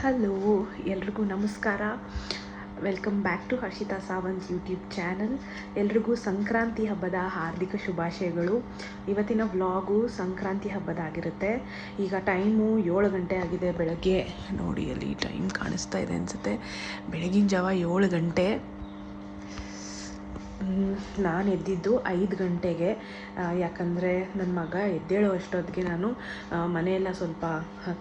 Hello, ಎಲ್ರಿಗೂ ನಮಸ್ಕಾರ. Welcome back to Harshita Sawant YouTube channel. ಎಲ್ರಿಗೂ ಸಂಕ್ರಾಂತಿ ಹಬ್ಬದ ಹಾರ್ದಿಕ ಶುಭಾಶಯಗಳು. ಇವತ್ತಿನ ವ್ಲಾಗು ಸಂಕ್ರಾಂತಿ ಹಬ್ಬದಾಗಿರುತ್ತೆ. ಈಗ ಟೈಮು 7 ಗಂಟೆ ಆಗಿದೆ ಬೆಳಗ್ಗೆ. ನೋಡಿ ಅಲ್ಲಿ ಟೈಮ್ ಕಾಣಿಸ್ತಾ ಇದೆ ಅನಿಸುತ್ತೆ. ಬೆಳಗಿನ ಜಾವ 7 ಗಂಟೆ. ನಾನು ಎದ್ದಿದ್ದು 5 ಗಂಟೆಗೆ. ಯಾಕಂದರೆ ನನ್ನ ಮಗ ಎದ್ದೇಳೋ ಅಷ್ಟೊತ್ತಿಗೆ ನಾನು ಮನೆಯೆಲ್ಲ ಸ್ವಲ್ಪ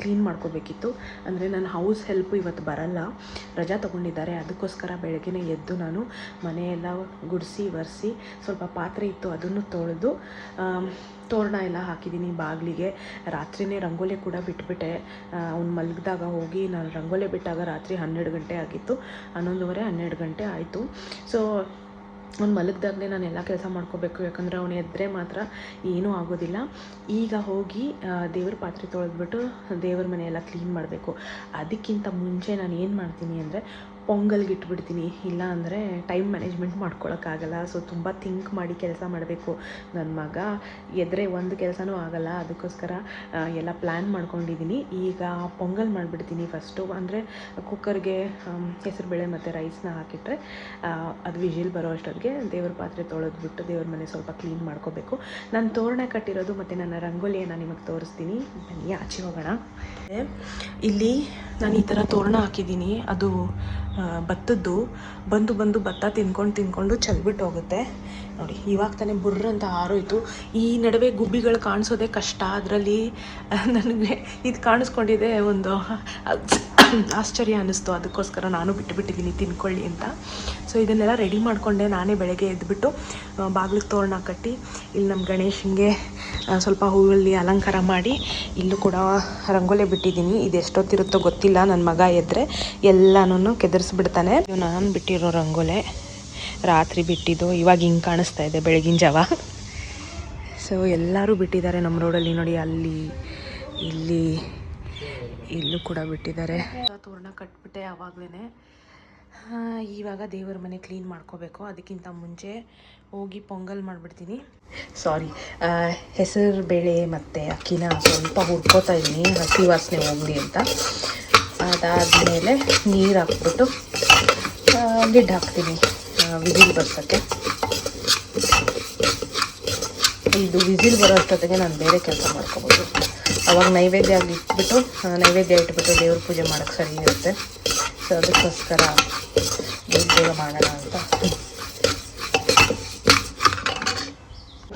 ಕ್ಲೀನ್ ಮಾಡ್ಕೋಬೇಕಿತ್ತು. ಅಂದರೆ ನನ್ನ ಹೌಸ್ ಹೆಲ್ಪು ಇವತ್ತು ಬರಲ್ಲ, ರಜಾ ತೊಗೊಂಡಿದ್ದಾರೆ. ಅದಕ್ಕೋಸ್ಕರ ಬೆಳಗ್ಗೆನೇ ಎದ್ದು ನಾನು ಮನೆಯೆಲ್ಲ ಗುಡಿಸಿ ಒರೆಸಿ, ಸ್ವಲ್ಪ ಪಾತ್ರೆ ಇತ್ತು ಅದನ್ನು ತೊಳೆದು ತೋರಣ ಎಲ್ಲ ಹಾಕಿದ್ದೀನಿ ಬಾಗಿಲಿಗೆ. ರಾತ್ರಿಯೇ ರಂಗೋಲಿ ಕೂಡ ಬಿಟ್ಬಿಟ್ಟೆ. ಅವ್ನು ಮಲಗಿದಾಗ ಹೋಗಿ ನಾನು ರಂಗೋಲಿ ಬಿಟ್ಟಾಗ ರಾತ್ರಿ 12 ಗಂಟೆ ಆಗಿತ್ತು. 11:30 12 ಗಂಟೆ ಆಯಿತು. ಸೊ ಅವ್ನು ಮಲಗಿದಾಗಲೇ ನಾನು ಎಲ್ಲ ಕೆಲಸ ಮಾಡ್ಕೋಬೇಕು, ಯಾಕಂದರೆ ಅವನು ಎದ್ದರೆ ಮಾತ್ರ ಏನೂ ಆಗೋದಿಲ್ಲ. ಈಗ ಹೋಗಿ ದೇವ್ರ ಪಾತ್ರೆ ತೊಳೆದ್ಬಿಟ್ಟು ದೇವ್ರ ಮನೆಯೆಲ್ಲ ಕ್ಲೀನ್ ಮಾಡಬೇಕು. ಅದಕ್ಕಿಂತ ಮುಂಚೆ ನಾನು ಏನು ಮಾಡ್ತೀನಿ ಅಂದರೆ ಪೊಂಗಲ್ಗೆ ಇಟ್ಬಿಡ್ತೀನಿ. ಇಲ್ಲ ಅಂದರೆ ಟೈಮ್ ಮ್ಯಾನೇಜ್ಮೆಂಟ್ ಮಾಡ್ಕೊಳಕ್ಕಾಗಲ್ಲ. ಸೊ ತುಂಬ ಥಿಂಕ್ ಮಾಡಿ ಕೆಲಸ ಮಾಡಬೇಕು. ನನ್ನ ಮಗ ಎದ್ರೆ ಒಂದು ಕೆಲಸನೂ ಆಗಲ್ಲ. ಅದಕ್ಕೋಸ್ಕರ ಎಲ್ಲ ಪ್ಲ್ಯಾನ್ ಮಾಡ್ಕೊಂಡಿದ್ದೀನಿ. ಈಗ ಪೊಂಗಲ್ ಮಾಡಿಬಿಡ್ತೀನಿ ಫಸ್ಟು. ಅಂದರೆ ಕುಕ್ಕರ್ಗೆ ಹೆಸರುಬೇಳೆ ಮತ್ತು ರೈಸ್ನ ಹಾಕಿಟ್ರೆ ಅದು ವಿಜಿಲ್ ಬರೋ ಅಷ್ಟೊತ್ತಿಗೆ ದೇವ್ರ ಪಾತ್ರೆ ತೊಳೆದ್ಬಿಟ್ಟು ದೇವ್ರ ಮನೆ ಸ್ವಲ್ಪ ಕ್ಲೀನ್ ಮಾಡ್ಕೋಬೇಕು. ನಾನು ತೋರಣ ಕಟ್ಟಿರೋದು ಮತ್ತು ನನ್ನ ರಂಗೋಲಿಯನ್ನು ನಿಮಗೆ ತೋರಿಸ್ತೀನಿ. ಬನ್ನಿ ಆಚೆ ಹೋಗೋಣ. ಇಲ್ಲಿ ನಾನು ಈ ಥರ ತೋರಣ ಹಾಕಿದ್ದೀನಿ. ಅದು ಭತ್ತದ್ದು. ಬಂದು ಭತ್ತ ತಿನ್ಕೊಂಡು ಚೆಲ್ಬಿಟ್ಟು ಹೋಗುತ್ತೆ. ನೋಡಿ ಇವಾಗ ತಾನೇ ಬುರ್ರ ಅಂತ ಹಾರೋಯ್ತು. ಈ ನಡುವೆ ಗುಬ್ಬಿಗಳು ಕಾಣಿಸೋದೇ ಕಷ್ಟ. ಅದರಲ್ಲಿ ನನಗೆ ಇದು ಕಾಣಿಸ್ಕೊಂಡಿದೆ, ಒಂದು ಆಶ್ಚರ್ಯ ಅನ್ನಿಸ್ತು. ಅದಕ್ಕೋಸ್ಕರ ನಾನು ಬಿಟ್ಟಿದ್ದೀನಿ ತಿನ್ಕೊಳ್ಳಿ ಅಂತ. ಸೊ ಇದನ್ನೆಲ್ಲ ರೆಡಿ ಮಾಡಿಕೊಂಡೆ ನಾನೇ. ಬೆಳಗ್ಗೆ ಎದ್ದುಬಿಟ್ಟು ಬಾಗಿಲಿಗೆ ತೋರಣ ಕಟ್ಟಿ ಇಲ್ಲಿ ನಮ್ಮ ಗಣೇಶನಿಗೆ ಸ್ವಲ್ಪ ಹೂವಲ್ಲಿ ಅಲಂಕಾರ ಮಾಡಿ ಇಲ್ಲೂ ಕೂಡ ರಂಗೋಲಿ ಬಿಟ್ಟಿದ್ದೀನಿ. ಇದು ಎಷ್ಟೊತ್ತಿರುತ್ತೋ ಗೊತ್ತಿಲ್ಲ. ನನ್ನ ಮಗ ಎದ್ದರೆ ಎಲ್ಲನೂ ಕೆದರಿಸ್ಬಿಡ್ತಾನೆ. ಇದು ನಾನು ಬಿಟ್ಟಿರೋ ರಂಗೋಲೆ, ರಾತ್ರಿ ಬಿಟ್ಟಿದ್ದು. ಇವಾಗ ಹಿಂಗೆ ಕಾಣಿಸ್ತಾ ಇದೆ ಬೆಳಗಿನ ಜಾವ. ಸೊ ಎಲ್ಲರೂ ಬಿಟ್ಟಿದ್ದಾರೆ ನಮ್ಮ ರೋಡಲ್ಲಿ. ನೋಡಿ ಅಲ್ಲಿ ಇಲ್ಲಿ ಇಲ್ಲೂ ಕೂಡ ಬಿಟ್ಟಿದ್ದಾರೆ. ತೋರಣ ಕಟ್ಬಿಟ್ಟೆ ಆವಾಗಲೇ. ಇವಾಗ ದೇವರ ಮನೆ ಕ್ಲೀನ್ ಮಾಡ್ಕೋಬೇಕು. ಅದಕ್ಕಿಂತ ಮುಂಚೆ ಹೋಗಿ ಪೊಂಗಲ್ ಮಾಡಿಬಿಡ್ತೀನಿ. ಸಾರಿ, ಹೆಸರು ಬೇಳೆ ಮತ್ತು ಅಕ್ಕಿನ ಸ್ವಲ್ಪ ಹುರ್ಕೋತಾ ಇದ್ದೀನಿ, ಹಸಿ ವಾಸನೆ ಹೋಗಲಿ ಅಂತ. ಅದಾದಮೇಲೆ ನೀರು ಹಾಕ್ಬಿಟ್ಟು ಲಿಡ್ ಹಾಕ್ತೀನಿ ವಿಸಿಲ್ ಬರ್ಸೋಕ್ಕೆ. ಇದು ವಿಸಿಲ್ ಬರೋ ಅಷ್ಟೊತ್ತಿಗೆ ನಾನು ಬೇರೆ ಕೆಲಸ ಮಾಡ್ಕೋಬೋದು. ಅವಾಗ ನೈವೇದ್ಯ ಇಟ್ಬಿಟ್ಟು ದೇವ್ರ ಪೂಜೆ ಮಾಡೋಕ್ಕೆ ಸರಿ ಇರುತ್ತೆ. ಸೊ ಅದಕ್ಕೋಸ್ಕರ ಬೇಗ ಮಾಡೋಣ ಅಂತ.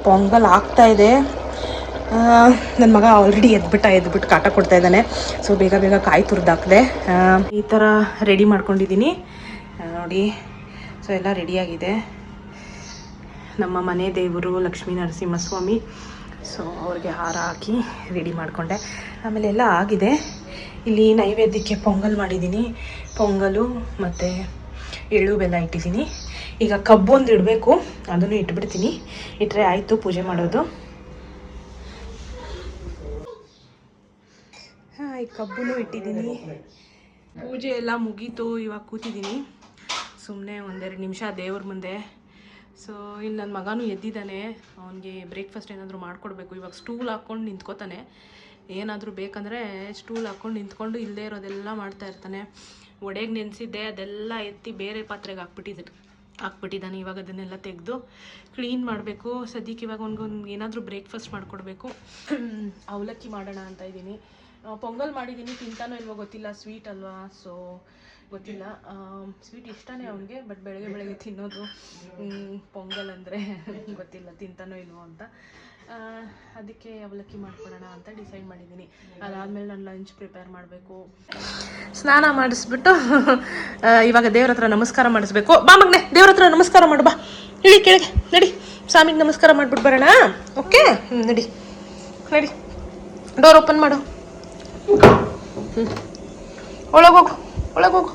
ಪೊಂಗಲ್ ಆಗ್ತಾಯಿದೆ. ನನ್ನ ಮಗ ಆಲ್ರೆಡಿ ಎದ್ಬಿಟ್ಟು ಕಾಟ ಕೊಡ್ತಾ ಇದ್ದಾನೆ. ಸೊ ಬೇಗ ಕಾಯಿ ತುರಿದಾಕಿದೆ. ಈ ಥರ ರೆಡಿ ಮಾಡ್ಕೊಂಡಿದ್ದೀನಿ ನೋಡಿ. ಸೊ ಎಲ್ಲ ರೆಡಿಯಾಗಿದೆ. ನಮ್ಮ ಮನೆ ದೇವರು ಲಕ್ಷ್ಮೀ ನರಸಿಂಹಸ್ವಾಮಿ. ಸೊ ಅವ್ರಿಗೆ ಹಾರ ಹಾಕಿ ರೆಡಿ ಮಾಡಿಕೊಂಡೆ. ಆಮೇಲೆ ಎಲ್ಲ ಆಗಿದೆ. ಇಲ್ಲಿ ನೈವೇದ್ಯಕ್ಕೆ ಪೊಂಗಲ್ ಮಾಡಿದ್ದೀನಿ. ಪೊಂಗಲು ಮತ್ತು ಎಳ್ಳು ಬೆಲ್ಲ ಇಟ್ಟಿದ್ದೀನಿ. ಈಗ ಕಬ್ಬು ಒಂದು ಇಡಬೇಕು, ಅದನ್ನು ಇಟ್ಬಿಡ್ತೀನಿ. ಇಟ್ಟರೆ ಆಯಿತು ಪೂಜೆ ಮಾಡೋದು. ಈ ಕಬ್ಬು ಇಟ್ಟಿದ್ದೀನಿ. ಪೂಜೆ ಎಲ್ಲ ಮುಗೀತು. ಇವಾಗ ಕೂತಿದ್ದೀನಿ ಸುಮ್ಮನೆ 1-2 ನಿಮಿಷ ದೇವ್ರ ಮುಂದೆ. ಸೊ ಇಲ್ಲಿ ನನ್ನ ಮಗನೂ ಎದ್ದಿದ್ದಾನೆ. ಅವನಿಗೆ ಬ್ರೇಕ್ಫಾಸ್ಟ್ ಏನಾದರೂ ಮಾಡಿಕೊಡ್ಬೇಕು. ಇವಾಗ ಸ್ಟೂಲ್ ಹಾಕ್ಕೊಂಡು ನಿಂತ್ಕೋತಾನೆ. ಏನಾದರೂ ಬೇಕಂದರೆ ಸ್ಟೂಲ್ ಹಾಕ್ಕೊಂಡು ನಿಂತ್ಕೊಂಡು ಇಲ್ಲದೆ ಇರೋದೆಲ್ಲ ಮಾಡ್ತಾ ಇರ್ತಾನೆ. ಒಡೆಗೆ ನೆನೆಸಿದ್ದೆ ಅದೆಲ್ಲ ಎತ್ತಿ ಬೇರೆ ಪಾತ್ರೆಗೆ ಹಾಕ್ಬಿಟ್ಟಿದ್ದಾನೆ. ಇವಾಗ ಅದನ್ನೆಲ್ಲ ತೆಗೆದು ಕ್ಲೀನ್ ಮಾಡಬೇಕು. ಸದ್ಯಕ್ಕೆ ಇವಾಗ ಅವ್ನಿಗೊಂದು ಏನಾದರೂ ಬ್ರೇಕ್ಫಾಸ್ಟ್ ಮಾಡಿಕೊಡ್ಬೇಕು. ಅವಲಕ್ಕಿ ಮಾಡೋಣ ಅಂತ ಇದ್ದೀನಿ. ಪೊಂಗಲ್ ಮಾಡಿದ್ದೀನಿ, ತಿಂತಾನೋ ಇಲ್ವೋ ಗೊತ್ತಿಲ್ಲ. ಸ್ವೀಟ್ ಅಲ್ವಾ, ಸೊ ಗೊತ್ತಿಲ್ಲ. ಸ್ವೀಟ್ ಇಷ್ಟನೇ ಅವನಿಗೆ, ಬಟ್ ಬೆಳಗ್ಗೆ ತಿನ್ನೋದು ಪೊಂಗಲ್ ಅಂದರೆ ಗೊತ್ತಿಲ್ಲ ತಿಂತಾನೋ ಇಲ್ವೋ ಅಂತ. ಅದಕ್ಕೆ ಅವಲಕ್ಕಿ ಮಾಡ್ಕೊಡೋಣ ಅಂತ ಡಿಸೈಡ್ ಮಾಡಿದ್ದೀನಿ. ಅದಾದಮೇಲೆ ನಾನು ಲಂಚ್ ಪ್ರಿಪೇರ್ ಮಾಡಬೇಕು. ಸ್ನಾನ ಮಾಡಿಸ್ಬಿಟ್ಟು ಇವಾಗ ದೇವ್ರ ಹತ್ರ ನಮಸ್ಕಾರ ಮಾಡಿಸ್ಬೇಕು. ಬಾ ಮಗನೇ, ದೇವ್ರ ಹತ್ರ ನಮಸ್ಕಾರ ಮಾಡು. ಬಾ ಇಳಿ ಕೆಳಗೆ, ನಡಿ. ಸ್ವಾಮಿಗೆ ನಮಸ್ಕಾರ ಮಾಡಿಬಿಟ್ಟು ಬರೋಣ. ಓಕೆ, ನಡಿ. ಡೋರ್ ಓಪನ್ ಮಾಡು. ಒಳಗೋಗು.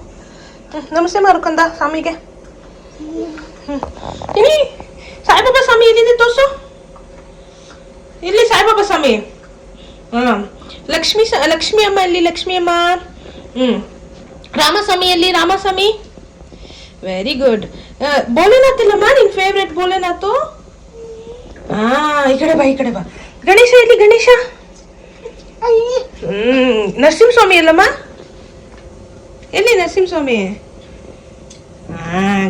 ನಮಸ್ತೆ ಮಾರುಕಂದ ಸ್ವಾಮಿಗೆ. ಸಾಯಿಬಾಬಾ ಸ್ವಾಮಿ ಎಲ್ಲಿದೆ ತೋರ್ಸು. ಇಲ್ಲಿ ಸಾಯಿಬಾಬಾ ಸ್ವಾಮಿ. ಲಕ್ಷ್ಮಿ ಅಮ್ಮ ಎಲ್ಲಿ? ಲಕ್ಷ್ಮಿ ಅಮ್ಮ. ರಾಮಸ್ವಾಮಿ ಎಲ್ಲಿ? ರಾಮಸ್ವಾಮಿ. Very good. ಭೋಲೆನಾಥ್ ಇಲ್ಲಮ್ಮ ನಿನ್ ಫೇವ್ರೆಟ್ ಭೋಲೆನಾಥ್. ಈ ಕಡೆ ಬಾ. ಗಣೇಶ ಎಲ್ಲಿ? ಗಣೇಶ. ನರಸಿಂಹಸ್ವಾಮಿ ಅಲ್ಲಮ್ಮ. ಎಲ್ಲಿ ನರಸಿಂಹಸ್ವಾಮಿ?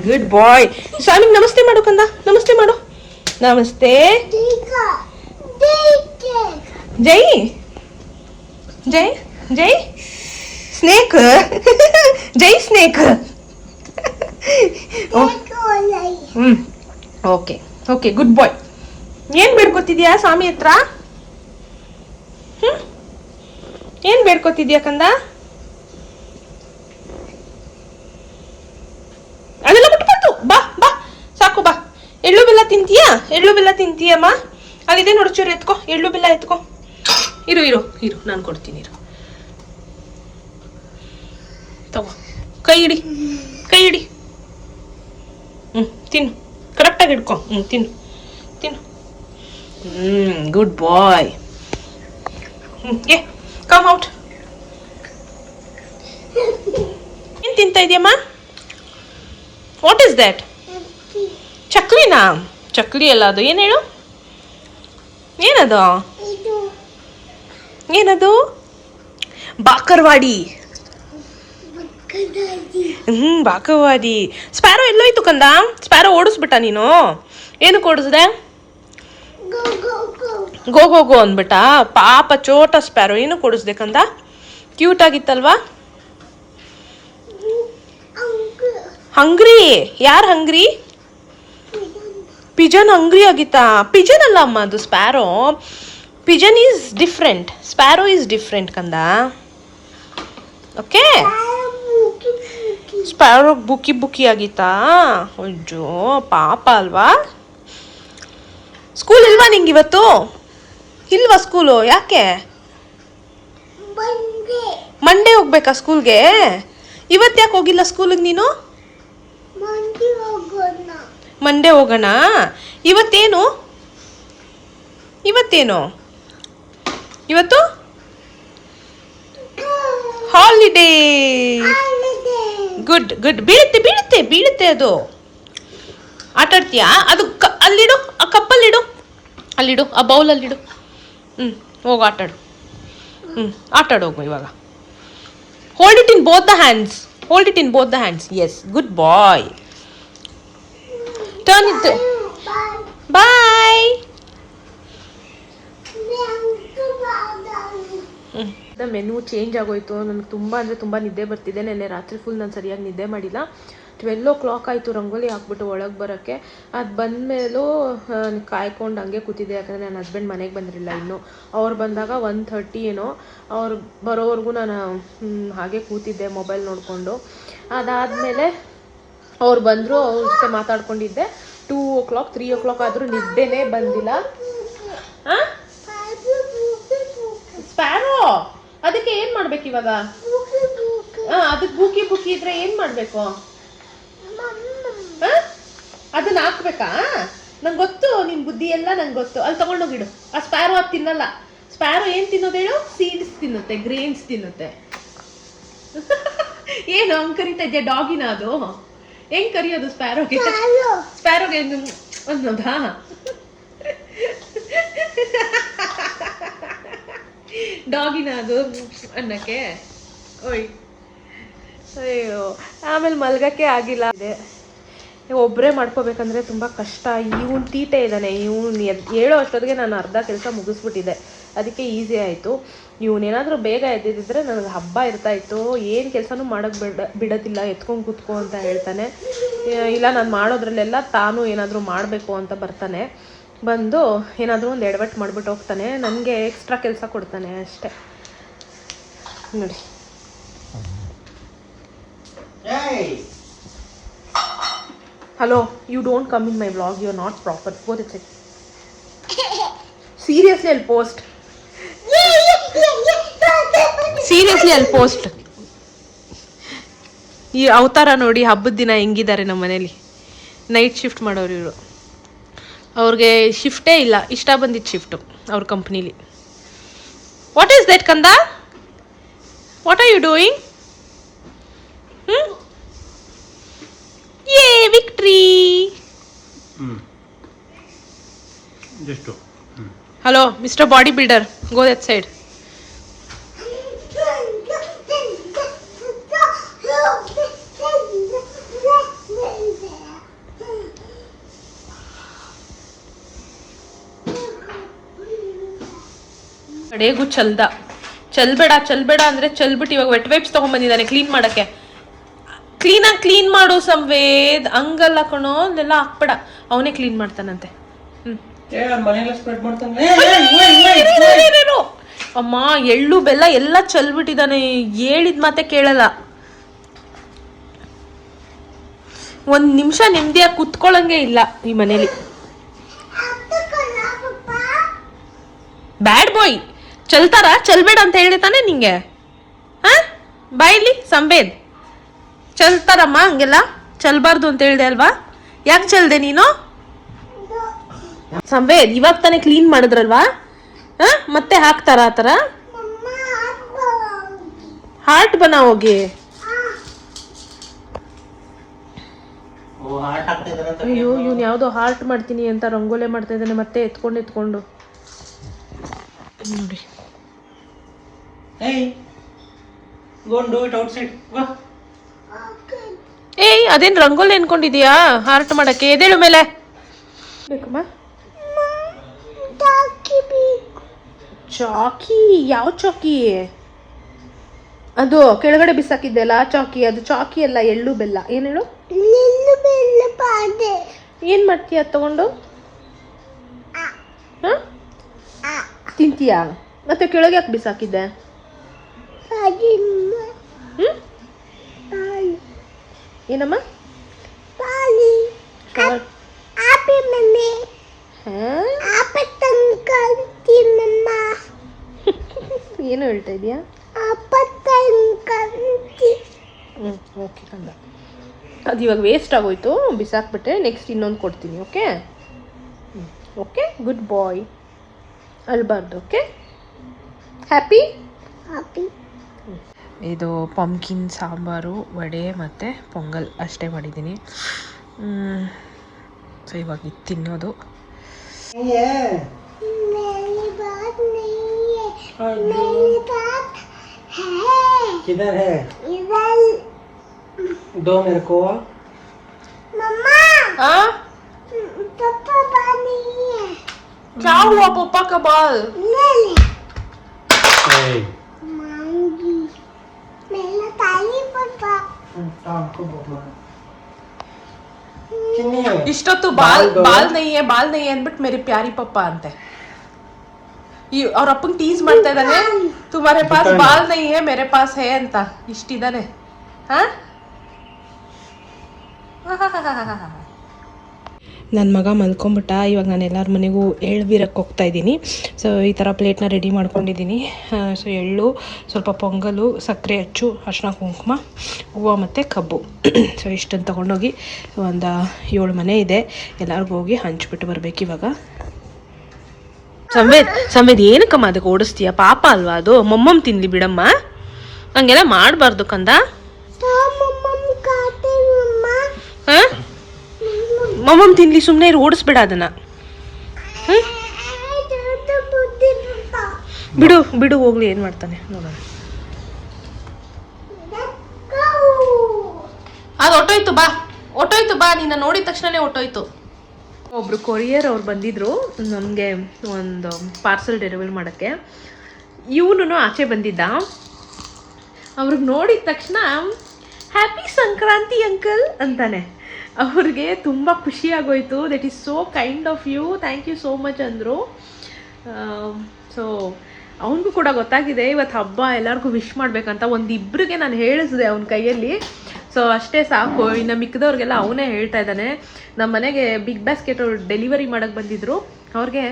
ಗುಡ್ ಬಾಯ್. ಸ್ವಾಮಿಗೆ ನಮಸ್ತೆ ಮಾಡು ಕಂದ, ನಮಸ್ತೆ ಮಾಡು. ನಮಸ್ತೆ. ಜೈ ಜೈ ಜೈ ಸ್ನೇಕ್. ಜೈ ಸ್ನೇಕ್. ಓಕೆ ಓಕೆ, ಗುಡ್ ಬಾಯ್. ಏನ್ ಬೇಡ್ಕೊತಿದ್ಯಾ ಸ್ವಾಮಿ ಹತ್ರ? ಏನ್ ಬೇಡ್ಕೊತಿದ್ಯಾ ಕಂದ? ಅದೆಲ್ಲ ಬಿಟ್ಬಾರ್ದು. ಬಾ ಬಾ, ಸಾಕು ಬಾ. ಎಳ್ಳು ಬೆಲ್ಲ ತಿಂತೀಯಾ? ಎಳ್ಳು ಬೆಲ್ಲ ತಿಂತೀಯಮ್ಮ? ಅಲ್ಲಿದೆ ನೋಡು, ಚೂರು ಎತ್ಕೋ, ಎಳ್ಳು ಬೆಲ್ಲ ಎತ್ಕೋ. ಇರು ಇರು ಇರು, ನಾನು ಕೊಡ್ತೀನಿ. ಇರು, ತಗೋ, ಕೈ ಹಿಡಿ, ಕೈ ಹಿಡಿ. ತಿನ್ನು, ಕರೆಕ್ಟಾಗಿ ಹಿಡ್ಕೊ. ತಿನ್ನು ತಿನ್ನು. Good boy. Come out. ಏನ್ ತಿಂತಾ ಇದೆಯಮ್ಮ? What is that? ಚಕ್ಲಿನಾ? ಚಕ್ಲಿ ಅಲ್ಲ ಅದು. ಏನು ಹೇಳು? ಏನದು? ಏನದು? ಬಾಕರ್ವಾಡಿ. ಬಾಕರ್ವಾಡಿ. ಸ್ಪ್ಯಾರೋ ಎಲ್ಲೋಯ್ತು ಕಂದ? ಸ್ಪ್ಯಾರೋ ಓಡಿಸ್ಬಿಟ್ಟ ನೀನು? ಏನಕ್ಕೆ ಓಡಿಸ್ದೆ? ಗೋ ಗೋ ಗೋ ಅಂದ್ಬಿಟ್ಟ. ಪಾಪ ಚೋಟ ಸ್ಪ್ಯಾರೋ. ಏನಕ್ಕೆ ಓಡಿಸ್ದೆ ಕಂದ? ಕ್ಯೂಟ್ ಆಗಿತ್ತಲ್ವಾ? ಹಂಗ್ರಿ? ಯಾರು ಹಂಗ್ರಿ? ಪಿಜನ್ ಹಂಗ್ರಿ ಆಗಿತ್ತಾ? ಪಿಜನ್ ಅಲ್ಲ ಅಮ್ಮ, ಅದು sparrow. Pigeon is different, sparrow is different ಕಂದ. ಓಕೆ, ಸ್ಪ್ಯಾರೋ ಬುಕ್ಕಿ ಬುಕ್ಕಿ ಆಗಿತ್ತಾ? ಅಯ್ಯೋ ಪಾಪ ಅಲ್ವಾ. ಸ್ಕೂಲ್ ಇಲ್ವಾ ನಿಂಗೆ ಇವತ್ತು? ಇಲ್ವಾ ಸ್ಕೂಲು? ಯಾಕೆ? ಮಂಡೇ ಹೋಗ್ಬೇಕಾ ಸ್ಕೂಲ್ಗೆ? ಇವತ್ತು ಯಾಕೆ ಹೋಗಿಲ್ಲ ಸ್ಕೂಲಿಗೆ ನೀನು? ಮಂಡೇ ಹೋಗೋಣ. ಇವತ್ತೇನು? ಇವತ್ತೇನು? ಇವತ್ತು ಹಾಲಿಡೇ. Good good. ಬೀಳುತ್ತೆ ಬೀಳುತ್ತೆ ಬೀಳುತ್ತೆ ಅದು. ಆಟಾಡ್ತೀಯಾ? ಅದು ಅಲ್ಲಿಡು, ಆ ಕಪ್ಪಲ್ಲಿಡು, ಅಲ್ಲಿಡು, ಆ ಬೌಲಲ್ಲಿಡು. ಹೋಗು ಆಟಾಡು. ಆಟಾಡು ಹೋಗು ಇವಾಗ. Hold it in both the hands. Hold it in both the hands. Yes, good boy. Turn it. Boy. Menu change ಆಗೋಯ್ತು. ನನಗೆ ತುಂಬ ಅಂದರೆ ತುಂಬ ನಿದ್ದೆ ಬರ್ತಿದೆ. ನೆನ್ನೆ ರಾತ್ರಿ ಫುಲ್ ನಾನು ಸರಿಯಾಗಿ ನಿದ್ದೆ ಮಾಡಿಲ್ಲ. 12 ಆಯಿತು ರಂಗೋಲಿ ಹಾಕ್ಬಿಟ್ಟು ಒಳಗೆ ಬರೋಕ್ಕೆ. ಅದು ಬಂದಮೇಲೂ ಕಾಯ್ಕೊಂಡು ಹಂಗೆ ಕೂತಿದ್ದೆ, ಯಾಕಂದರೆ ನನ್ನ ಹಸ್ಬೆಂಡ್ ಮನೆಗೆ ಬಂದಿರಲಿಲ್ಲ ಇನ್ನೂ. ಅವ್ರು ಬಂದಾಗ 1:30 ಏನೋ. ಅವ್ರು ಬರೋವರೆಗೂ ನಾನು ಹಾಗೆ ಕೂತಿದ್ದೆ ಮೊಬೈಲ್ ನೋಡಿಕೊಂಡು. ಅದಾದಮೇಲೆ ಅವ್ರು ಬಂದರು, ಅವ್ರ ಜೊತೆ ಮಾತಾಡ್ಕೊಂಡಿದ್ದೆ. 2 3 ಆದರೂ ನಿದ್ದೆನೇ ಬಂದಿಲ್ಲ. ಸ್ಪ್ಯಾರೋ, ಅದಕ್ಕೆ ಏನು ಮಾಡ್ಬೇಕು ಇವಾಗ? ಅದಕ್ಕೆ ಬುಕ್ಕಿ ಬುಕ್ಕಿ ಇದ್ರೆ ಏನು ಮಾಡಬೇಕು? ಅದನ್ನ ಹಾಕ್ಬೇಕಾ? ನಂಗೆ ಗೊತ್ತು ನಿನ್ನ ಬುದ್ಧಿ ಎಲ್ಲ ನಂಗೆ ಗೊತ್ತು. ಅಲ್ಲಿ ತಗೊಂಡೋಗಿಡು. ಆ ಸ್ಪ್ಯಾರೋ ಅದು ತಿನ್ನಲ್ಲ. ಸ್ಪ್ಯಾರೋ ಏನು ತಿನ್ನೋದು ಹೇಳು? ಸೀಡ್ಸ್ ತಿನ್ನುತ್ತೆ, ಗ್ರೇನ್ಸ್ ತಿನ್ನುತ್ತೆ. ಏನು ಹಂಗೆ ಕರಿತಾ ಇದೆಯಾ? ಡಾಗಿನ ಅದು? ಹೆಂಗೆ ಕರಿಯೋದು ಸ್ಪ್ಯಾರೋಗೆ? ಸ್ಪ್ಯಾರೋಗೆ ಅನ್ನೋದಾ? ಡಾಗಿನ ಅದು ಅನ್ನಕ್ಕೆ? ಓಯ್ ಅಯ್ಯೋ, ಆಮೇಲೆ ಮಲ್ಗಕ್ಕೆ ಆಗಿಲ್ಲ. ಇದೆ ಒಬ್ಬರೇ ಮಾಡ್ಕೋಬೇಕಂದ್ರೆ ತುಂಬ ಕಷ್ಟ. ಇವನು ತೀಟೆ ಇದ್ದಾನೆ. ಇವನು ಹೇಳೋ ಅಷ್ಟೊತ್ತಿಗೆ ನಾನು ಅರ್ಧ ಕೆಲಸ ಮುಗಿಸ್ಬಿಟ್ಟಿದ್ದೆ, ಅದಕ್ಕೆ ಈಸಿ ಆಯಿತು. ಇವನೇನಾದರೂ ಬೇಗ ಎದ್ದಿದ್ದರೆ ನನಗೆ ಹಬ್ಬ ಇರ್ತಾಯಿತ್ತು. ಏನು ಕೆಲಸನೂ ಮಾಡೋಕ್ಕೆ ಬಿಡೋದಿಲ್ಲ. ಎತ್ಕೊಂಡು ಕೂತ್ಕೋ ಅಂತ ಹೇಳ್ತಾನೆ. ಇಲ್ಲ ನಾನು ಮಾಡೋದ್ರಲ್ಲೆಲ್ಲ ತಾನು ಏನಾದರೂ ಮಾಡಬೇಕು ಅಂತ ಬರ್ತಾನೆ. ಬಂದು ಏನಾದರೂ ಒಂದು ಎಡವಟ್ಟು ಮಾಡಿಬಿಟ್ಟು ಹೋಗ್ತಾನೆ. ನನಗೆ ಎಕ್ಸ್ಟ್ರಾ ಕೆಲಸ ಕೊಡ್ತಾನೆ ಅಷ್ಟೇ. ನೋಡಿ, hello, you don't come in my vlog. You are not proper. Go this it. Seriously ಅಲ್ಲಿ ಪೋಸ್ಟ್. ಸೀರಿಯಸ್ಲಿ ಅಲ್ಲಿ ಪೋಸ್ಟ್. ಈ ಅವತಾರ ನೋಡಿ, ಹಬ್ಬದ ದಿನ ಹೆಂಗಿದ್ದಾರೆ ನಮ್ಮ ಮನೇಲಿ. ನೈಟ್ ಶಿಫ್ಟ್ ಮಾಡೋರು ಇವರು. ಅವ್ರಿಗೆ ಶಿಫ್ಟೇ ಇಲ್ಲ, ಇಷ್ಟ ಬಂದಿದ್ದು ಶಿಫ್ಟು ಅವ್ರ ಕಂಪ್ನೀಲಿ. ವಾಟ್ ಈಸ್ ದಟ್ ಕಂದ? What are you doing? Yay victory. Hello mister bodybuilder, go that side. ಕಡೆಗೂ ಚಲ್ಬೇಡ ಅಂದರೆ ಚಲ್ಬಿಟ್ಟು ಇವಾಗ ವೆಟ್ ವೈಪ್ಸ್ ತೊಗೊಂಬಂದಿದ್ದಾನೆ ಕ್ಲೀನ್ ಮಾಡೋಕ್ಕೆ. ಕ್ಲೀನಾಗಿ ಕ್ಲೀನ್ ಮಾಡು ಸಂವೇದ್, ಹಂಗಲ್ಲ ಕಣೋ, ಅಲ್ಲೆಲ್ಲ ಹಾಕ್ಬೇಡ, ಅವನೇ ಕ್ಲೀನ್ ಮಾಡ್ತಾನಂತೆ. ಅಮ್ಮ ಎಳ್ಳು ಬೆಲ್ಲ ಎಲ್ಲ ಚಲ್ಬಿಟ್ಟಿದ್ದಾನೆ, ಹೇಳಿದ ಮಾತೆ ಕೇಳಲ್ಲ. ಒಂದು ನಿಮಿಷ ನೆಮ್ಮದಿಯಾಗಿ ಕುತ್ಕೊಳ್ಳಂಗೆ ಇಲ್ಲ ಈ ಮನೇಲಿ. ಬ್ಯಾಡ್ ಬಾಯ್. ಚಲ್ಬೇಡ ಅಂತ ಹೇಳ್ತಾನೆ ನಿಂಗೆ. ಹಾ ಬಾಯ್ಲಿ ಸಂವೇದ್, ಚಲ್ತಾರಮ್ಮ ಹಂಗೆಲ್ಲ ಚಲ್ಬಾರ್ದು ಅಂತ ಹೇಳ್ದೆ ಅಲ್ವಾ? ಯಾಕೆ ಚಲ್ದೆ ನೀನು ಸಂವೇದ್? ಇವಾಗ ತಾನೇ ಕ್ಲೀನ್ ಮಾಡಿದ್ರಲ್ವಾ? ಮತ್ತೆ ಹಾಕ್ತಾರ ಆ ಥರ? ಹಾರ್ಟ್ ಬನ ಹೋಗಿ. ಅಯ್ಯೋ ಇವ್ನು ಯಾವುದೋ ಹಾರ್ಟ್ ಮಾಡ್ತೀನಿ ಅಂತ ರಂಗೋಲೆ ಮಾಡ್ತಾ ಇದ್ದಾನೆ, ಮತ್ತೆ ಎತ್ಕೊಂಡು ನೋಡಿ. ಏಯ್ ಅದೇನು ರಂಗೋಲಿ ಅನ್ಕೊಂಡಿದೀಯಾ ಹಾರ್ಟ್ ಮಾಡಕ್ಕೆ? ಎದೇಳು ಮೇಲೆ ಬೇಕಮ್ಮ. ಚಾಕಿ? ಯಾವ ಚಾಕಿ ಅದು? ಕೆಳಗಡೆ ಬಿಸಾಕಿದ್ದೆಲ್ಲ ಚಾಕಿ? ಅದು ಚಾಕಿ ಅಲ್ಲ, ಎಳ್ಳು ಬೆಲ್ಲ. ಏನು ಹೇಳು? ಏನ್ ಮಾಡ್ತೀಯ ತಗೊಂಡು? ತಿಂತೀಯಾ? ಮತ್ತೆ ಕೆಳಗೆ ಯಾಕೆ ಬಿಸಾಕಿದ್ದೆ? ಏನಮ್ಮ? ಏನು ಹೇಳ್ತಾ ಇದೀಯಾ? ಓಕೆ ಕಂದ, ಅದು ಇವಾಗ ವೇಸ್ಟ್ ಆಗೋಯ್ತು, ಬಿಸಾಕ್ಬಿಟ್ಟೆ. ನೆಕ್ಸ್ಟ್ ಇನ್ನೊಂದು ಕೊಡ್ತೀನಿ. ಓಕೆ ಓಕೆ, ಗುಡ್ ಬಾಯ್, ಅಲ್ಬಾರ್ದು. Okay, happy. ಇದು ಪಂಪ್ಕಿನ್ ಸಾಂಬಾರು, ವಡೆ ಮತ್ತು ಪೊಂಗಲ್ ಅಷ್ಟೇ ಮಾಡಿದ್ದೀನಿ. ಸೊ ಇವಾಗ ಇದು ತಿನ್ನೋದು. किधर है? दो मेरे को। मम्मा पापा बाल नहीं है। क्या हुआ पापा का बाल? ले ले मांगी मेरा ताली पापा आपको बोलना ಇಷ್ಟೊತ್ತು ಬಾಲ್ ನೈ ಅಂದ್ಬಿಟ್ಟು ಮೇರಿ ಪ್ಯಾರಿ ಪಪ್ಪ ಅಂತೆ. ಅವ್ರ ಅಪ್ಪಂಗೆ ಟೀಸ್ ಮಾಡ್ತಾ ಇದ್ದಾನೆ, ತುಮಾರೆ ಪಾಸ್ ಬಾಲ್ ನೈ ಹೇ ಮೇರೆ ಪಾಸ್ ಹೇ ಅಂತ. ಇಷ್ಟಿದ್ದಾನೆ. ನನ್ನ ಮಗ ಮಲ್ಕೊಂಬಿಟ್ಟ. ಇವಾಗ ನಾನು ಎಲ್ಲರ ಮನೆಗೂ ಎಳ್ಬೀರಕ್ಕೆ ಹೋಗ್ತಾ ಇದ್ದೀನಿ. ಸೊ ಈ ಥರ ಪ್ಲೇಟ್ನ ರೆಡಿ ಮಾಡ್ಕೊಂಡಿದ್ದೀನಿ. ಸೊ ಎಳ್ಳು, ಸ್ವಲ್ಪ ಪೊಂಗಲು, ಸಕ್ಕರೆ ಅಚ್ಚು, ಅರಿಶಿನ ಕುಂಕುಮ, ಹೂವು ಮತ್ತು ಕಬ್ಬು. ಸೊ ಇಷ್ಟನ್ನು ತೊಗೊಂಡೋಗಿ ಒಂದು 7 ಮನೆ ಇದೆ, ಎಲ್ಲರಿಗೂ ಹೋಗಿ ಹಂಚ್ಬಿಟ್ಟು ಬರಬೇಕು ಇವಾಗ. ಸಂವೇದ್ ಏನಕ್ಕಮ್ಮ ಅದಕ್ಕೆ ಓಡಿಸ್ತೀಯ? ಪಾಪ ಅಲ್ವಾ ಅದು? ಮೊಮ್ಮಮ್ಮ ತಿನ್ಲಿ ಬಿಡಮ್ಮ, ಹಂಗೆಲ್ಲ ಮಾಡಬಾರ್ದು ಕಂದ. ಮೊಮ್ಮಮ್ಮ ತಿನ್ಲಿ, ಸುಮ್ಮನೆ ಓಡಿಸ್ಬೇಡ ಅದನ್ನ. ಬಿಡು ಹೋಗ್ಲಿ, ಏನು ಮಾಡ್ತಾನೆ ನೋಡೋಣ. ಅದು ಒಟ್ಟೋಯ್ತು ಬಾ, ನಿನ್ನ ನೋಡಿದ ತಕ್ಷಣನೇ ಒಟ್ಟೋಯ್ತು. ಒಬ್ರು ಕೊರಿಯರ್ ಅವ್ರು ಬಂದಿದ್ರು ನಮಗೆ ಒಂದು ಪಾರ್ಸಲ್ ಡೆಲಿವರಿ ಮಾಡೋಕ್ಕೆ. ಇವನು ಆಚೆ ಬಂದಿದ್ದ. ಅವ್ರಿಗೆ ನೋಡಿದ ತಕ್ಷಣ ಹ್ಯಾಪಿ ಸಂಕ್ರಾಂತಿ ಅಂಕಲ್ ಅಂತಾನೆ. ಅವ್ರಿಗೆ ತುಂಬ ಖುಷಿಯಾಗೋಯ್ತು. That is so kind of you, thank you so much ಅಂದರು. ಸೊ ಅವನಿಗೂ ಕೂಡ ಗೊತ್ತಾಗಿದೆ ಇವತ್ತು ಹಬ್ಬ, ಎಲ್ಲರಿಗೂ ವಿಶ್ ಮಾಡಬೇಕಂತ. ಒಂದಿಬ್ಬರಿಗೆ ನಾನು ಹೇಳಿಸಿದೆ ಅವನ ಕೈಯಲ್ಲಿ. ಸೊ ಅಷ್ಟೇ ಸಾಕು, ಇನ್ನು ಮಿಕ್ಕಿದವ್ರಿಗೆಲ್ಲ ಅವನೇ ಹೇಳ್ತಾ ಇದ್ದಾನೆ. ನಮ್ಮ ಮನೆಗೆ ಬಿಗ್ ಬಾಸ್ಕೆಟ್ ಅವ್ರು ಡೆಲಿವರಿ ಮಾಡೋಕ್ಕೆ ಬಂದಿದ್ದರು. ಅವ್ರಿಗೆ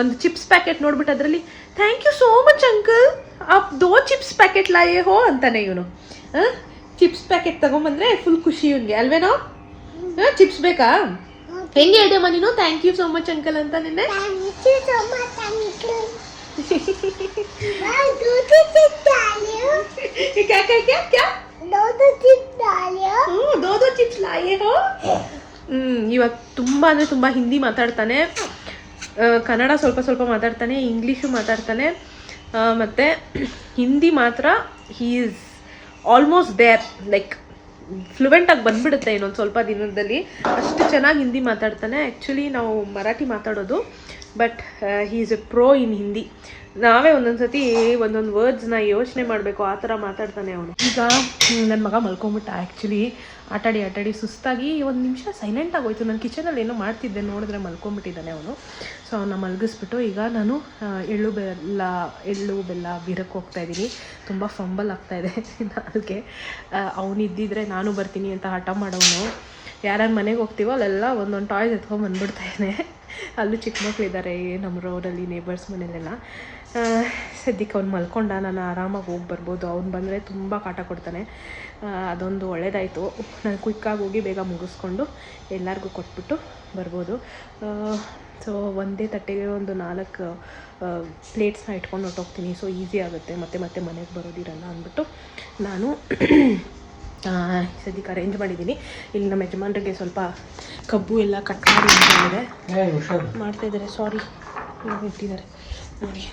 ಒಂದು ಚಿಪ್ಸ್ ಪ್ಯಾಕೆಟ್ ನೋಡ್ಬಿಟ್ಟು ಅದರಲ್ಲಿ thank you so much uncle, ಆಪ್ 2 ಚಿಪ್ಸ್ ಪ್ಯಾಕೆಟ್ ಲಾಯೇ ಹೋ ಅಂತಾನೆ ಇವನು. ಚಿಪ್ಸ್ ಪ್ಯಾಕೆಟ್ ತೊಗೊಂಬಂದರೆ ಫುಲ್ ಖುಷಿ ಇವನಿಗೆ ಅಲ್ವೇನೋ? ಚಿಪ್ಸ್ ಬೇಕಾ? ಹೆಂಗೆ ಹೇಳ್ದಮ್ಮ ನೀನು thank you so much uncle ಅಂತ ನಿನ್ನೆ? दो चिप्स लाए हो. ಇವಾಗ ತುಂಬ ಅಂದರೆ ತುಂಬ ಹಿಂದಿ ಮಾತಾಡ್ತಾನೆ, ಕನ್ನಡ ಸ್ವಲ್ಪ ಮಾತಾಡ್ತಾನೆ, ಇಂಗ್ಲೀಷು ಮಾತಾಡ್ತಾನೆ, ಮತ್ತು ಹಿಂದಿ ಮಾತ್ರ he is almost there, like ಫ್ಲುಯೆಂಟಾಗಿ ಬಂದುಬಿಡುತ್ತೆ ಇನ್ನೊಂದು ಸ್ವಲ್ಪ ದಿನದಲ್ಲಿ. ಅಷ್ಟು ಚೆನ್ನಾಗಿ ಹಿಂದಿ ಮಾತಾಡ್ತಾನೆ. ಆ್ಯಕ್ಚುಲಿ ನಾವು ಮರಾಠಿ ಮಾತಾಡೋದು, but he is a pro in Hindi. ನಾವೇ ಒಂದೊಂದ್ಸತಿ ಒಂದೊಂದು ವರ್ಡ್ಸ್ನ ಯೋಚನೆ ಮಾಡಬೇಕು, ಆ ಥರ ಮಾತಾಡ್ತಾನೆ ಅವನು. ಈಗ ನನ್ನ ಮಗ ಮಲ್ಕೊಂಬಿಟ್ಟ. ಆ್ಯಕ್ಚುಲಿ ಆಟಾಡಿ ಸುಸ್ತಾಗಿ ಒಂದು ನಿಮಿಷ ಸೈಲೆಂಟ್ ಆಗೋಯ್ತು. ನಾನು ಕಿಚನಲ್ಲಿ ಏನೋ ಮಾಡ್ತಿದ್ದೆ, ನೋಡಿದ್ರೆ ಮಲ್ಕೊಂಬಿಟ್ಟಿದ್ದಾನೆ ಅವನು. ಸೊ ಅವನ್ನ ಮಲಗಿಸ್ಬಿಟ್ಟು ಈಗ ನಾನು ಎಳ್ಳು ಬೆಲ್ಲ ಬೀರಕ್ಕೆ ಹೋಗ್ತಾಯಿದ್ದೀನಿ. ತುಂಬ ಫಂಬಲ್ ಆಗ್ತಾಯಿದೆ ನಾಲ್ಗೆ. ಅವನಿದ್ದಿದ್ರೆ ನಾನು ಬರ್ತೀನಿ ಅಂತ ಹಠ ಮಾಡೋನು. ಯಾರ್ಯಾರು ಮನೆಗೆ ಹೋಗ್ತೀವೋ ಅಲ್ಲೆಲ್ಲ ಒಂದೊಂದು ಟಾಯ್ಸ್ ಎತ್ಕೊಂಡು ಬಂದ್ಬಿಡ್ತಾಯಿದ್ದಾನೆ. ಅಲ್ಲೂ ಚಿಕ್ಕ ಮಕ್ಕಳು ಇದ್ದಾರೆ ನಮ್ಮ ರೋಡಲ್ಲಿ, ನೇಬರ್ಸ್ ಮನೇಲೆಲ್ಲ. ಸದ್ಯಕ್ಕೆ ಅವ್ನು ಮಲ್ಕೊಂಡ, ನಾನು ಆರಾಮಾಗಿ ಹೋಗಿ ಬರ್ಬೋದು. ಅವ್ನು ಬಂದರೆ ತುಂಬ ಕಾಟ ಕೊಡ್ತಾನೆ. ಅದೊಂದು ಒಳ್ಳೇದಾಯಿತು. ನಾನು ಕ್ವಿಕ್ಕಾಗಿ ಹೋಗಿ ಬೇಗ ಮುಗಿಸ್ಕೊಂಡು ಎಲ್ಲರಿಗೂ ಕೊಟ್ಬಿಟ್ಟು ಬರ್ಬೋದು. ಸೊ ಒಂದೇ ತಟ್ಟೆಗೆ ಒಂದು 4 ಪ್ಲೇಟ್ಸ್ನ ಇಟ್ಕೊಂಡು ಹೊಟ್ಟೋಗ್ತೀನಿ. ಸೊ ಈಸಿ ಆಗುತ್ತೆ, ಮತ್ತೆ ಮನೆಗೆ ಬರೋದಿರಲ್ಲ ಅಂದ್ಬಿಟ್ಟು ನಾನು ಸದ್ಯಕ್ಕೆ ಅರೇಂಜ್ ಮಾಡಿದ್ದೀನಿ. ಇಲ್ಲಿ ನಮ್ಮ ಯಜಮಾನ್ರಿಗೆ ಸ್ವಲ್ಪ ಕಬ್ಬು ಎಲ್ಲ ಕಟ್ ಮಾಡಿ ಮಾಡ್ತಾಯಿದ್ದಾರೆ. ಸಾರಿ, ಇಟ್ಟಿದ್ದಾರೆ ನೋಡಿ,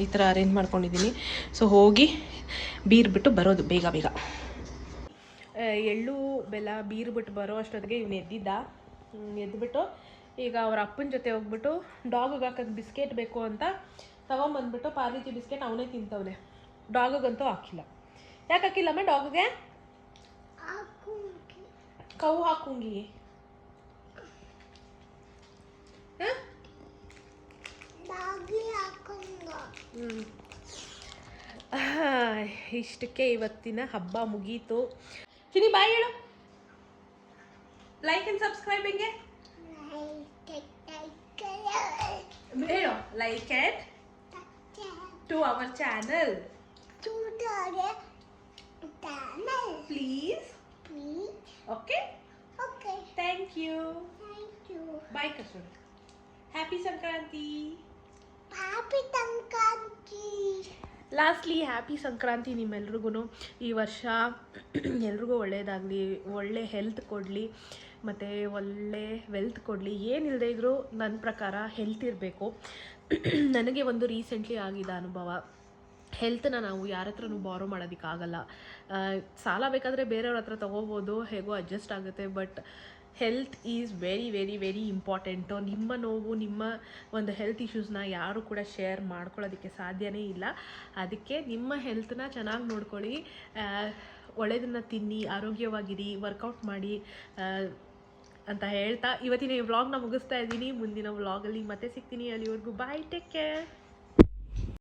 ಈ ಥರ ಅರೇಂಜ್ ಮಾಡ್ಕೊಂಡಿದ್ದೀನಿ. ಸೊ ಹೋಗಿ ಬೀರ್ಬಿಟ್ಟು ಬರೋದು ಬೇಗ. ಎಳ್ಳು ಬೆಲ್ಲ ಬೀರ್ಬಿಟ್ಟು ಬರೋ ಅಷ್ಟೊತ್ತಿಗೆ ಇವನು ಎದ್ದುಬಿಟ್ಟು ಈಗ ಅವ್ರ ಅಪ್ಪನ ಜೊತೆ ಹೋಗ್ಬಿಟ್ಟು ಡಾಗಿಗೆ ಹಾಕೋದು ಬಿಸ್ಕೆಟ್ ಬೇಕು ಅಂತ ತೊಗೊಂಬಂದ್ಬಿಟ್ಟು ಪಾರ್ಲಿಜಿ ಬಿಸ್ಕೆಟ್ ಅವನೇ ತಿಂತವನೆ. ಡಾಗಿಗಂತೂ ಹಾಕಿಲ್ಲ. ಯಾಕೆ ಹಾಕಿಲ್ಲಮ್ಮ ಡಾಗಿಗೆ? ಕವು ಹಾಕುಂಗಿ. ಇಷ್ಟಕ್ಕೆ ಇವತ್ತಿನ ಹಬ್ಬ ಮುಗೀತು. ಚಿನಿ ಬಾಯ್ ಹೇಳು. ಲೈಕ್ ಅಂಡ್ ಸಬ್ಸ್ಕ್ರೈಬ್ ಹೆಂಗೆ ಹೇಳು? Like and to our channel please. Okay, thank you. Bye ಕರ್ಸೋಣ. Happy Sankranti. Lastly happy Sankranti ನಿಮ್ಮೆಲ್ರಿಗೂ. ಈ ವರ್ಷ ಎಲ್ರಿಗೂ ಒಳ್ಳೆಯದಾಗಲಿ, ಒಳ್ಳೆ ಹೆಲ್ತ್ ಕೊಡಲಿ, ಮತ್ತು ಒಳ್ಳೆ ವೆಲ್ತ್ ಕೊಡಲಿ. ಏನಿಲ್ಲದೆ ಇದ್ದರೂ ನನ್ನ ಪ್ರಕಾರ ಹೆಲ್ತ್ ಇರಬೇಕು. ನನಗೆ ಒಂದು ರೀಸೆಂಟ್ಲಿ ಆಗಿದ್ದ ಅನುಭವ. ಹೆಲ್ತನ್ನ ನಾವು ಯಾರ ಹತ್ರನೂ ಬಾರೋ ಮಾಡೋದಕ್ಕಾಗಲ್ಲ. ಸಾಲ ಬೇಕಾದರೆ ಬೇರೆಯವ್ರ ಹತ್ರ ತೊಗೋಬೋದು, ಹೇಗೋ ಅಡ್ಜಸ್ಟ್ ಆಗುತ್ತೆ. But health is very very very important. ನಿಮ್ಮ ನೋವು, ನಿಮ್ಮ ಒಂದು ಹೆಲ್ತ್ ಇಶ್ಯೂಸ್ನ ಯಾರೂ ಕೂಡ ಶೇರ್ ಮಾಡ್ಕೊಳ್ಳೋದಕ್ಕೆ ಸಾಧ್ಯನೇ ಇಲ್ಲ. ಅದಕ್ಕೆ ನಿಮ್ಮ ಹೆಲ್ತನ್ನ ಚೆನ್ನಾಗಿ ನೋಡ್ಕೊಳ್ಳಿ, ಒಳ್ಳೆಯದನ್ನು ತಿನ್ನಿ, ಆರೋಗ್ಯವಾಗಿರಿ, ವರ್ಕೌಟ್ ಮಾಡಿ ಅಂತ ಹೇಳ್ತಾ ಇವತ್ತಿನ ಈ ವ್ಲಾಗ್ನ ಮುಗಿಸ್ತಾ ಇದ್ದೀನಿ. ಮುಂದಿನ ವ್ಲಾಗಲ್ಲಿ ಮತ್ತೆ ಸಿಗ್ತೀನಿ. ಅಲ್ಲಿವರೆಗೂ ಬಾಯ್, ಟೇಕ್ ಕೇರ್.